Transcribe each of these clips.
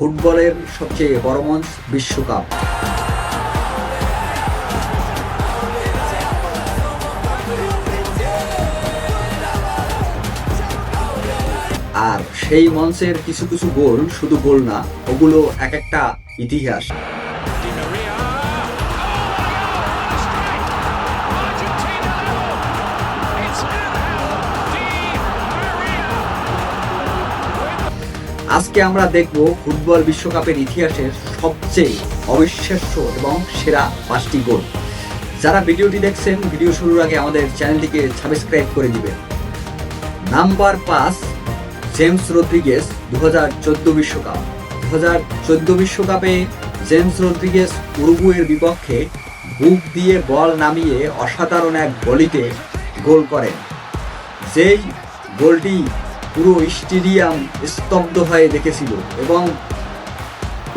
ফুটবলের সবচেয়ে বড় মঞ্চ বিশ্বকাপ। আর সেই মঞ্চের কিছু কিছু গোল শুধু গোল না, ওগুলো এক একটা ইতিহাস। আজকে আমরা দেখব ফুটবল বিশ্বকাপের ইতিহাসের সবচেয়ে অবিশ্বাস্য এবং সেরা 5টি গোল। যারা ভিডিওটি দেখছেন, ভিডিও শুরুর আগে আমাদের চ্যানেলটিকে সাবস্ক্রাইব করে দিবেন। নাম্বার 5, জেমস রদ্রিগেজ 2014 বিশ্বকাপ। 2014 বিশ্বকাপে জেমস রদ্রিগেজ উরুগুয়ের বিপক্ষে বুক দিয়ে বল নামিয়ে অসাধারণ এক গলিতে গোল করেন। যেই গোলটি পুরো স্টেডিয়াম স্তব্ধ হয়ে দেখেছিল এবং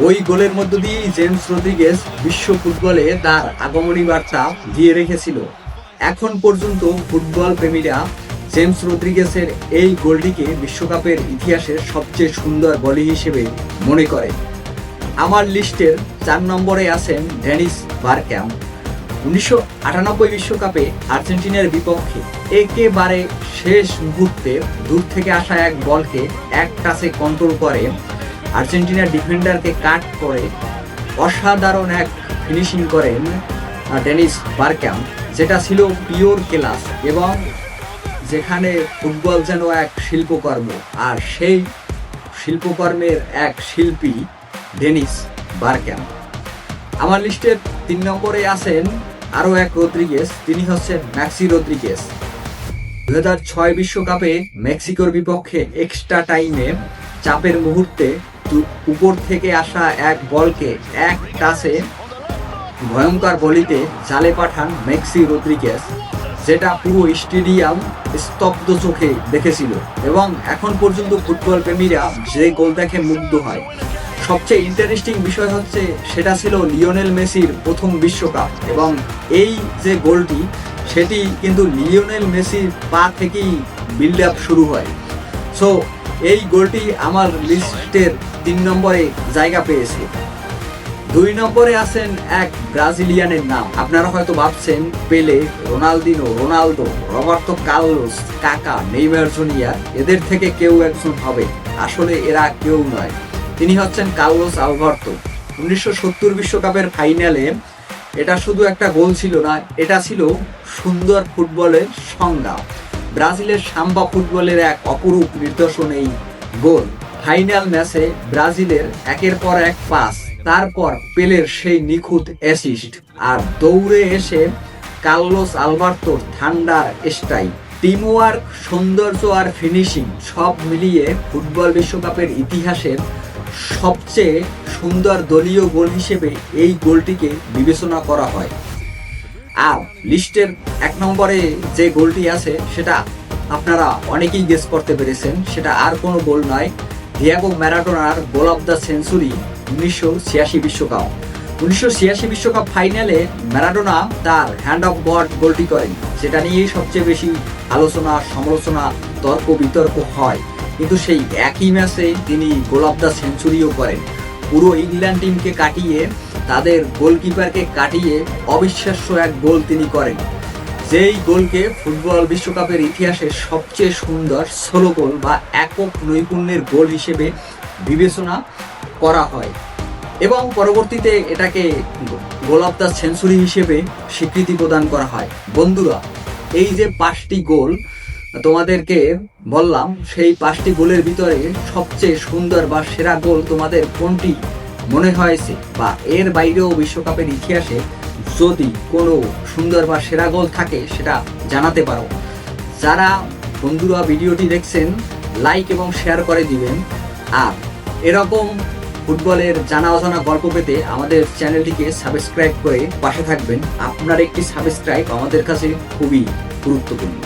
ওই গোলের মধ্য দিয়েই জেমস রদ্রিগেজ বিশ্ব ফুটবলে তার আগমনী বার্তা দিয়ে রেখেছিল। এখন পর্যন্ত ফুটবল প্রেমীরা জেমস রদ্রিগেজের এই গোলটিকে বিশ্বকাপের ইতিহাসের সবচেয়ে সুন্দর গলি হিসেবে মনে করে। আমার লিস্টের 4 নম্বরে আছেন ডেনিস বারক্যাম্প। 1998 বিশ্বকাপে আর্জেন্টিনার বিপক্ষে একেবারে শেষ মুহূর্তে দূর থেকে আসা এক বলকে এক টাচে কন্ট্রোল করে আর্জেন্টিনার ডিফেন্ডারকে কাট করে অসাধারণ এক ফিনিশিং করেন ডেনিস বারক্যাম্প, যেটা ছিল পিওর ক্লাস এবং যেখানে ফুটবল যেন এক শিল্পকর্ম। আর সেই শিল্পকর্মের এক শিল্পী ডেনিস বারক্যাম্প। আমার লিস্টের 3 নম্বরে আছেন আরও এক রদ্রিগেজ, তিনি হচ্ছেন ম্যাক্সি রদ্রিগেজ। 2006 বিশ্বকাপে মেক্সিকোর বিপক্ষে এক্সট্রা টাইমে চাপের মুহূর্তে উপর থেকে আসা এক বলকে এক টাচে ভয়ঙ্কর গলিতে জালে পাঠান ম্যাক্সি রদ্রিগেজ, যেটা পুরো স্টেডিয়াম স্তব্ধ চোখে দেখেছিল এবং এখন পর্যন্ত ফুটবল প্রেমীরা যে গোল দেখে মুগ্ধ হয়। সবচেয়ে ইন্টারেস্টিং বিষয় হচ্ছে সেটা ছিল লিওনেল মেসির প্রথম বিশ্বকাপ এবং এই যে গোলটি সেটি কিন্তু লিওনেল মেসির পা থেকেই বিল্ড আপ শুরু হয়। সো এই গোলটি আমার লিস্টের 3 নম্বরে জায়গা পেয়েছে। 2 নম্বরে আছেন এক ব্রাজিলিয়ানের নাম। আপনারা হয়তো ভাবছেন পেলে, রোনালদিনো, রোনালদো, রবার্তো কার্লোস, কাকা, নেইমার জুনিয়র এদের থেকে কেউ একজন হবে। আসলে এরা কেউ নয়, তিনি হচ্ছেন কার্লোস আলভার্তো। 1970 বিশ্বকাপের ফাইনালে এটা শুধু একটা গোল ছিল না, এটা ছিল সুন্দর ফুটবলের সংজ্ঞা। ব্রাজিলের সাম্বা ফুটবলের এক অপরূপ নিদর্শন এই গোল। ফাইনাল ম্যাচে ব্রাজিলের একের পর এক পাস, তারপর পেলের সেই নিখুঁত অ্যাসিস্ট আর দৌড়ে এসে কার্লোস আলভার্তোর থান্ডার স্ট্রাইক। টিমওয়ার্ক, সৌন্দর্য আর ফিনিশিং সব মিলিয়ে ফুটবল বিশ্বকাপের ইতিহাসের সবচেয়ে সুন্দর দলীয় গোল হিসেবে এই গোলটিকে বিবেচনা করা হয়। আর লিস্টের 1 নম্বরে যে গোলটি আছে সেটা আপনারা অনেকেই গেস করতে পেরেছেন, সেটা আর কোনো গোল নয়, ডিয়েগো ম্যারাডোনার গোল অফ দ্য সেঞ্চুরি 1986 বিশ্বকাপ। 1986 বিশ্বকাপ ফাইনালে ম্যারাডোনা তার হ্যান্ড অফ গড গোলটি করেন, যেটা নিয়েই সবচেয়ে বেশি আলোচনা, সমালোচনা, তর্ক বিতর্ক হয়। কিন্তু সেই একই ম্যাচে তিনি গোল অফ দ্য সেঞ্চুরিও করেন। পুরো ইংল্যান্ড টিমকে কাটিয়ে, তাদের গোলকিপারকে কাটিয়ে অবিশ্বাস্য এক গোল তিনি করেন, যেই গোলকে ফুটবল বিশ্বকাপের ইতিহাসে সবচেয়ে সুন্দর সোলো গোল বা একক নৈপুণ্যের গোল হিসেবে বিবেচনা করা হয় এবং পরবর্তীতে এটাকে গোল অফ দ্য সেঞ্চুরি হিসেবে স্বীকৃতি প্রদান করা হয়। বন্ধুরা, এই যে 5টি গোল তোমাদেরকে বললাম, সেই 5টি গোলের ভিতরে সবচেয়ে সুন্দর বা সেরা গোল তোমাদের কোনটি মনে হয়েছে, বা এর বাইরেও বিশ্বকাপের ইতিহাসে যদি কোনো সুন্দর বা সেরা গোল থাকে সেটা জানাতে পারো। যারা বন্ধুরা ভিডিওটি দেখছেন, লাইক এবং শেয়ার করে দিবেন। আর এরকম ফুটবলের জানা অজানা গল্প পেতে আমাদের চ্যানেলটিকে সাবস্ক্রাইব করে পাশে থাকবেন। আপনার একটি সাবস্ক্রাইব আমাদের কাছে খুবই গুরুত্বপূর্ণ।